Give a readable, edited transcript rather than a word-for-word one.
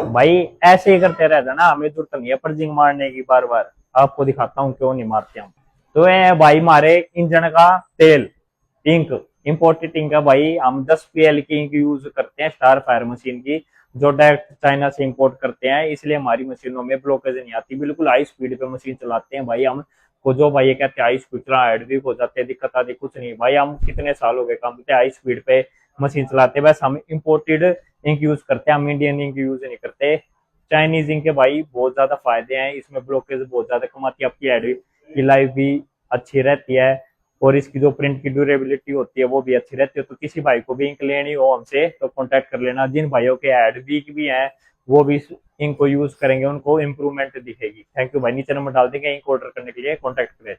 भाई ऐसे ही करते रहता ना, हमें जरूरत नहीं है पर्जिंग मारने की बार बार। आपको दिखाता हूँ क्यों नहीं मारते हम। तो ये भाई हमारे इंजन का तेल, इंक, इम्पोर्टेड इंक है भाई। हम 10 PL की इंक यूज करते हैं स्टार फायर मशीन की, जो डायरेक्ट चाइना से इंपोर्ट करते हैं, इसलिए हमारी मशीनों में ब्लॉकेज नहीं आती। बिल्कुल हाई स्पीड पे मशीन चलाते हैं भाई हम। को जो भाई ये कहते हैं हाई स्पीड चला, हेडवीक हो जाते हैं, दिक्कत आती, कुछ नहीं भाई। हम कितने साल हो गए काम करते हाई स्पीड पे मशीन चलाते हैं। बस हम इम्पोर्टेड इंक यूज करते हैं, हम इंडियन इंक यूज नहीं करते। चाइनीज इंक के भाई बहुत ज्यादा फायदे हैं, इसमें ब्लॉकेज बहुत ज्यादा कमाती है, आपकी हेड की लाइफ भी अच्छी रहती है, और इसकी जो प्रिंट की ड्यूरेबिलिटी होती है वो भी अच्छी रहती है। तो किसी भाई को भी इंक लेनी हो हमसे तो कांटेक्ट कर लेना। जिन भाइयों के हेड वीक भी हैं वो भी इस इंक को यूज करेंगे, उनको इंप्रूवमेंट दिखेगी। थैंक यू भाई, नीचे नंबर डाल देंगे, इंक ऑर्डर करने के लिए कांटेक्ट करें।